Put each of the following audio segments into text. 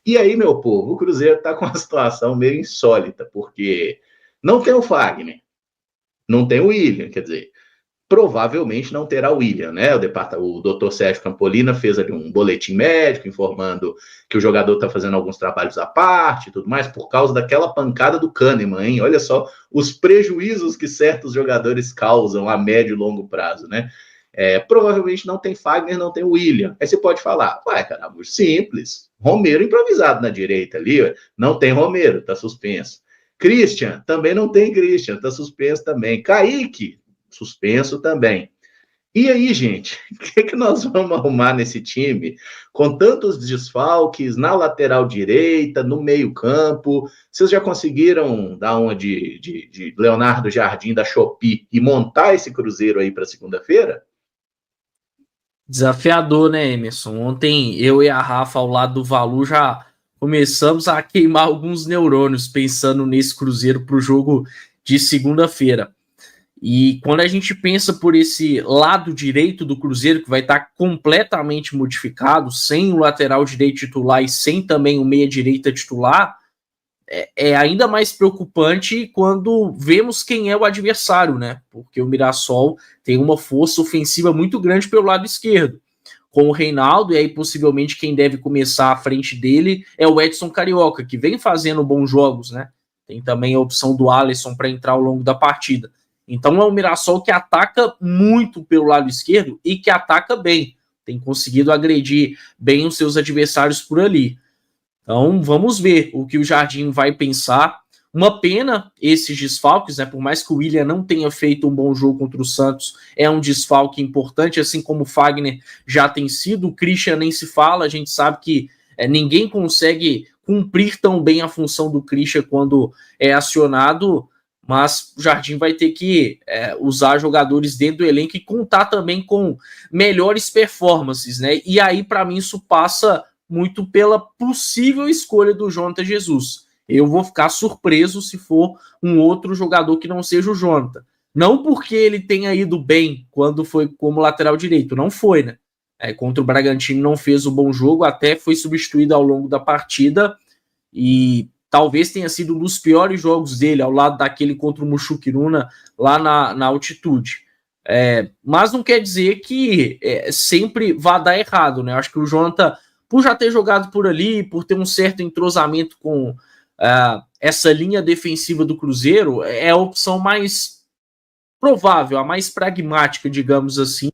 E aí, meu povo, o Cruzeiro está com uma situação meio insólita, porque não tem o Fagner, não tem o William, quer dizer, provavelmente não terá o William, né? O doutor Sérgio Campolina fez ali um boletim médico informando que o jogador está fazendo alguns trabalhos à parte e tudo mais, por causa daquela pancada do Kahneman, hein? Olha só os prejuízos que certos jogadores causam a médio e longo prazo, né? Provavelmente não tem Fagner, não tem William. Aí você pode falar, ué, caramba, simples. Romero improvisado na direita ali, ué. Não tem Romero, tá suspenso. Christian, também não tem Christian, tá suspenso também. Kaique, suspenso também. E aí, gente, o que nós vamos arrumar nesse time com tantos desfalques na lateral direita, no meio-campo? Vocês já conseguiram dar uma de Leonardo Jardim da Shopee e montar esse Cruzeiro aí para segunda-feira? Desafiador, né, Emerson? Ontem eu e a Rafa ao lado do Valu já começamos a queimar alguns neurônios pensando nesse Cruzeiro para o jogo de segunda-feira. E quando a gente pensa por esse lado direito do Cruzeiro, que vai estar completamente modificado, sem o lateral direito titular e sem também o meia-direita titular, é ainda mais preocupante quando vemos quem é o adversário, né? Porque o Mirassol tem uma força ofensiva muito grande pelo lado esquerdo, com o Reinaldo, e aí possivelmente quem deve começar à frente dele é o Edson Carioca, que vem fazendo bons jogos, né? Tem também a opção do Alisson para entrar ao longo da partida. Então é um Mirassol que ataca muito pelo lado esquerdo e que ataca bem. Tem conseguido agredir bem os seus adversários por ali. Então vamos ver o que o Jardim vai pensar. Uma pena esses desfalques, né? Por mais que o William não tenha feito um bom jogo contra o Santos, é um desfalque importante, assim como o Fagner já tem sido. O Christian nem se fala, a gente sabe que ninguém consegue cumprir tão bem a função do Christian quando é acionado, mas o Jardim vai ter que usar jogadores dentro do elenco e contar também com melhores performances, né? E aí, para mim, isso passa muito pela possível escolha do Jonathan Jesus. Eu vou ficar surpreso se for um outro jogador que não seja o Jonathan. Não porque ele tenha ido bem quando foi como lateral direito, não foi, né? Contra o Bragantino não fez um bom jogo, até foi substituído ao longo da partida e talvez tenha sido um dos piores jogos dele, ao lado daquele contra o Muxuquiruna lá na altitude. Mas não quer dizer que sempre vá dar errado, né? Acho que o Jonathan, por já ter jogado por ali, por ter um certo entrosamento com essa linha defensiva do Cruzeiro, é a opção mais provável, a mais pragmática, digamos assim,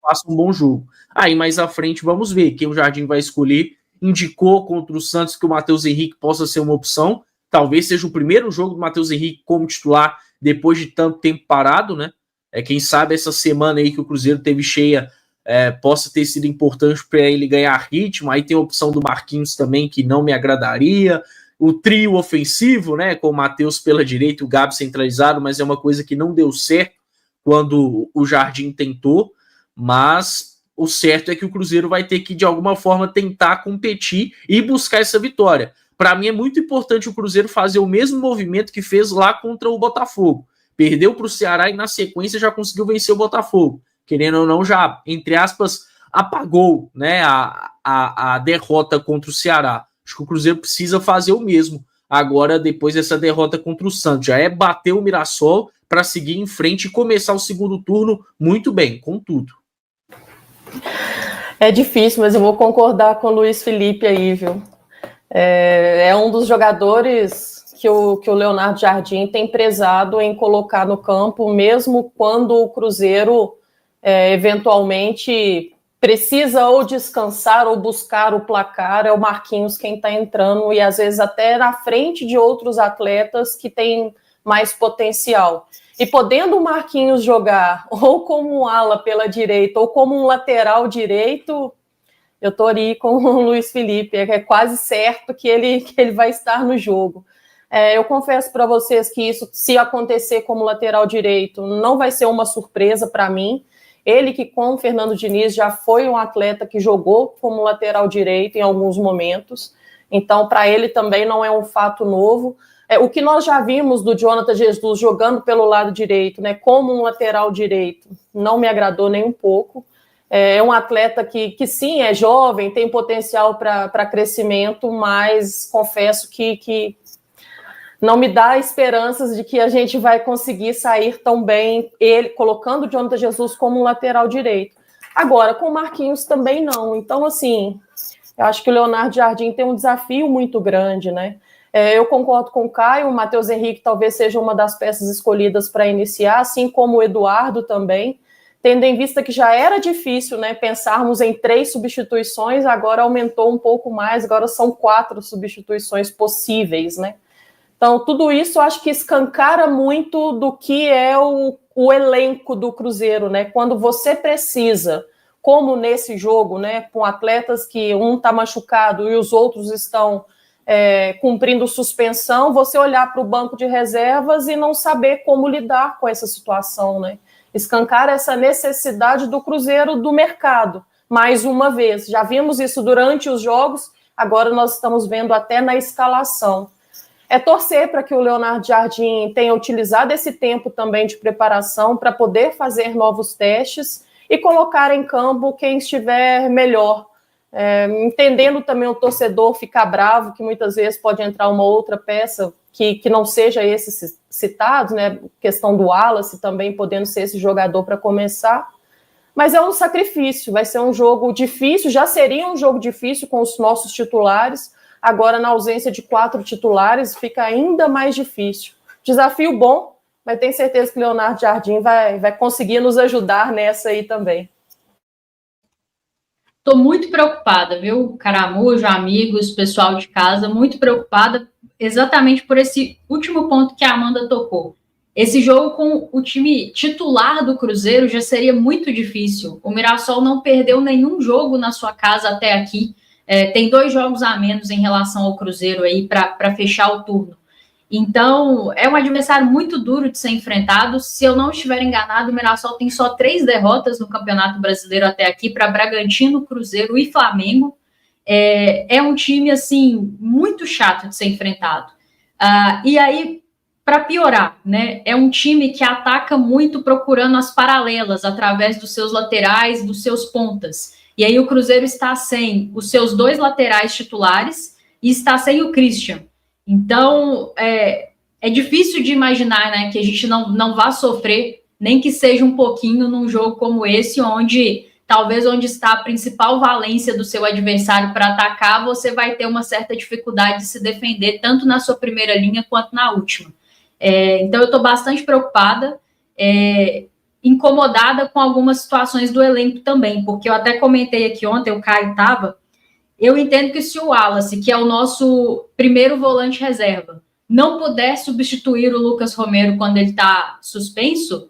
faça um bom jogo. Aí mais à frente vamos ver quem o Jardim vai escolher. Indicou contra o Santos que o Matheus Henrique possa ser uma opção. Talvez seja o primeiro jogo do Matheus Henrique como titular depois de tanto tempo parado, né? Quem sabe essa semana aí que o Cruzeiro teve cheia possa ter sido importante para ele ganhar ritmo. Aí tem a opção do Marquinhos também, que não me agradaria. O trio ofensivo, né? Com o Matheus pela direita e o Gabi centralizado, mas é uma coisa que não deu certo quando o Jardim tentou. Mas o certo é que o Cruzeiro vai ter que, de alguma forma, tentar competir e buscar essa vitória. Para mim é muito importante o Cruzeiro fazer o mesmo movimento que fez lá contra o Botafogo. Perdeu para o Ceará e, na sequência, já conseguiu vencer o Botafogo. Querendo ou não, já, entre aspas, apagou, né, a derrota contra o Ceará. Acho que o Cruzeiro precisa fazer o mesmo agora, depois dessa derrota contra o Santos. Já bater o Mirassol para seguir em frente e começar o segundo turno muito bem, com tudo. É difícil, mas eu vou concordar com o Luiz Felipe aí, viu? É um dos jogadores que o Leonardo Jardim tem prezado em colocar no campo, mesmo quando o Cruzeiro eventualmente precisa ou descansar ou buscar o placar. É o Marquinhos quem está entrando e às vezes até na frente de outros atletas que têm mais potencial. E podendo o Marquinhos jogar ou como um ala pela direita ou como um lateral direito, eu estou ali com o Luiz Felipe, é quase certo que ele vai estar no jogo. Eu confesso para vocês que isso, se acontecer como lateral direito, não vai ser uma surpresa para mim. Ele que com o Fernando Diniz já foi um atleta que jogou como lateral direito em alguns momentos, então para ele também não é um fato novo. O que nós já vimos do Jonathan Jesus jogando pelo lado direito, né, como um lateral direito, não me agradou nem um pouco. É um atleta que sim, é jovem, tem potencial para crescimento, mas confesso que não me dá esperanças de que a gente vai conseguir sair tão bem, ele colocando o Jonathan Jesus como um lateral direito. Agora, com o Marquinhos também não. Então, assim, eu acho que o Leonardo Jardim tem um desafio muito grande, né? Eu concordo com o Caio, o Matheus Henrique talvez seja uma das peças escolhidas para iniciar, assim como o Eduardo também, tendo em vista que já era difícil, né, pensarmos em 3 substituições, agora aumentou um pouco mais, agora são 4 substituições possíveis, né? Então, tudo isso eu acho que escancara muito do que é o elenco do Cruzeiro, né? Quando você precisa, como nesse jogo, né, com atletas que um está machucado e os outros estão cumprindo suspensão, você olhar para o banco de reservas e não saber como lidar com essa situação, né? Escancara essa necessidade do Cruzeiro do mercado, mais uma vez. Já vimos isso durante os jogos, agora nós estamos vendo até na escalação. É torcer para que o Leonardo Jardim tenha utilizado esse tempo também de preparação para poder fazer novos testes e colocar em campo quem estiver melhor. Entendendo também o torcedor ficar bravo, que muitas vezes pode entrar uma outra peça que não seja esse citado, né? Questão do Wallace também podendo ser esse jogador para começar. Mas é um sacrifício, vai ser um jogo difícil, já seria um jogo difícil com os nossos titulares. Agora, na ausência de 4 titulares, fica ainda mais difícil. Desafio bom, mas tenho certeza que o Leonardo Jardim vai conseguir nos ajudar nessa aí também. Estou muito preocupada, viu, Caramujo, amigos, pessoal de casa, muito preocupada exatamente por esse último ponto que a Amanda tocou. Esse jogo com o time titular do Cruzeiro já seria muito difícil. O Mirassol não perdeu nenhum jogo na sua casa até aqui. Tem 2 jogos a menos em relação ao Cruzeiro aí para fechar o turno. Então, é um adversário muito duro de ser enfrentado. Se eu não estiver enganado, o Mirassol tem só 3 derrotas no Campeonato Brasileiro até aqui, para Bragantino, Cruzeiro e Flamengo. É um time, assim, muito chato de ser enfrentado. E aí, para piorar, né, é um time que ataca muito procurando as paralelas através dos seus laterais, dos seus pontas. E aí o Cruzeiro está sem os seus 2 laterais titulares e está sem o Christian. Então, é difícil de imaginar, né, que a gente não vá sofrer, nem que seja um pouquinho num jogo como esse, onde está a principal valência do seu adversário para atacar, você vai ter uma certa dificuldade de se defender, tanto na sua primeira linha quanto na última. Então, eu estou bastante preocupada, incomodada com algumas situações do elenco também, porque eu até comentei aqui ontem, o Caio estava, eu entendo que se o Wallace, que é o nosso primeiro volante reserva, não puder substituir o Lucas Romero quando ele está suspenso,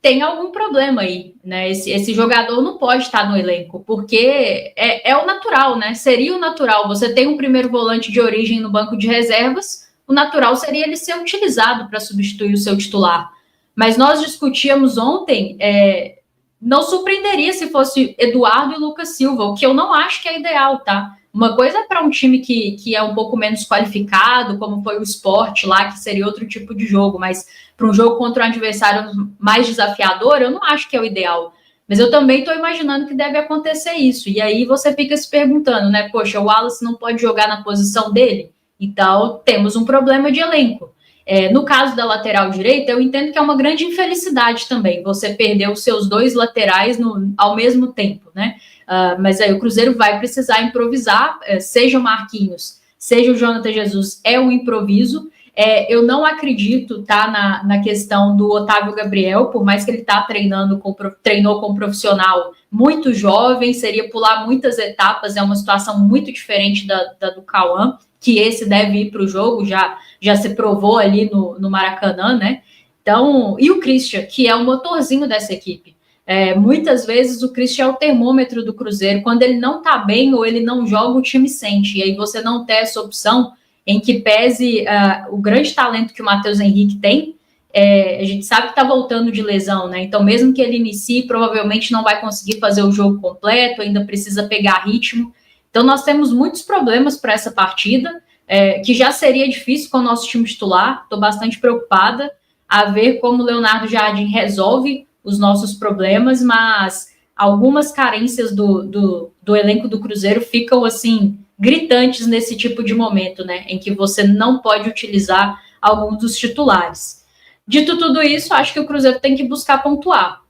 tem algum problema aí, né? Esse jogador não pode estar no elenco, porque é o natural, né? Seria o natural, você tem um primeiro volante de origem no banco de reservas, o natural seria ele ser utilizado para substituir o seu titular. Mas nós discutíamos ontem, não surpreenderia se fosse Eduardo e Lucas Silva, o que eu não acho que é ideal, tá? Uma coisa é para um time que é um pouco menos qualificado, como foi o Sport lá, que seria outro tipo de jogo, mas para um jogo contra um adversário mais desafiador, eu não acho que é o ideal. Mas eu também estou imaginando que deve acontecer isso. E aí você fica se perguntando, né? Poxa, o Wallace não pode jogar na posição dele? Então, temos um problema de elenco. No caso da lateral direita, eu entendo que é uma grande infelicidade também, você perder os seus 2 laterais ao mesmo tempo, né? Mas aí o Cruzeiro vai precisar improvisar, seja o Marquinhos, seja o Jonathan Jesus, é um improviso. Eu não acredito, tá, na questão do Otávio Gabriel, por mais que ele treinou com um profissional muito jovem, seria pular muitas etapas, é uma situação muito diferente da do Cauã, que esse deve ir para o jogo, já se provou ali no Maracanã, né? Então, e o Christian, que é o motorzinho dessa equipe. Muitas vezes o Christian é o termômetro do Cruzeiro. Quando ele não está bem ou ele não joga, o time sente. E aí você não tem essa opção em que pese o grande talento que o Matheus Henrique tem. A gente sabe que está voltando de lesão, né? Então, mesmo que ele inicie, provavelmente não vai conseguir fazer o jogo completo, ainda precisa pegar ritmo. Então, nós temos muitos problemas para essa partida, que já seria difícil com o nosso time titular. Estou bastante preocupada a ver como o Leonardo Jardim resolve os nossos problemas, mas algumas carências do elenco do Cruzeiro ficam, assim, gritantes nesse tipo de momento, né? Em que você não pode utilizar algum dos titulares. Dito tudo isso, acho que o Cruzeiro tem que buscar pontuar.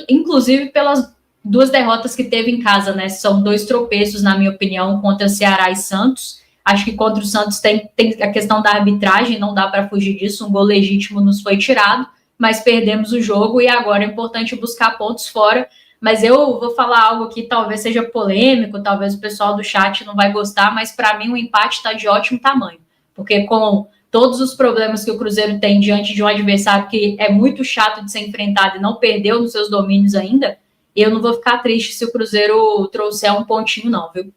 Inclusive pelas 2 derrotas que teve em casa, né? São 2 tropeços, na minha opinião, contra Ceará e Santos. Acho que contra o Santos tem a questão da arbitragem, não dá para fugir disso, um gol legítimo nos foi tirado, mas perdemos o jogo e agora é importante buscar pontos fora. Mas eu vou falar algo que talvez seja polêmico, talvez o pessoal do chat não vai gostar, mas para mim o empate está de ótimo tamanho, porque com todos os problemas que o Cruzeiro tem diante de um adversário que é muito chato de ser enfrentado e não perdeu nos seus domínios ainda, eu não vou ficar triste se o Cruzeiro trouxer um pontinho não, viu?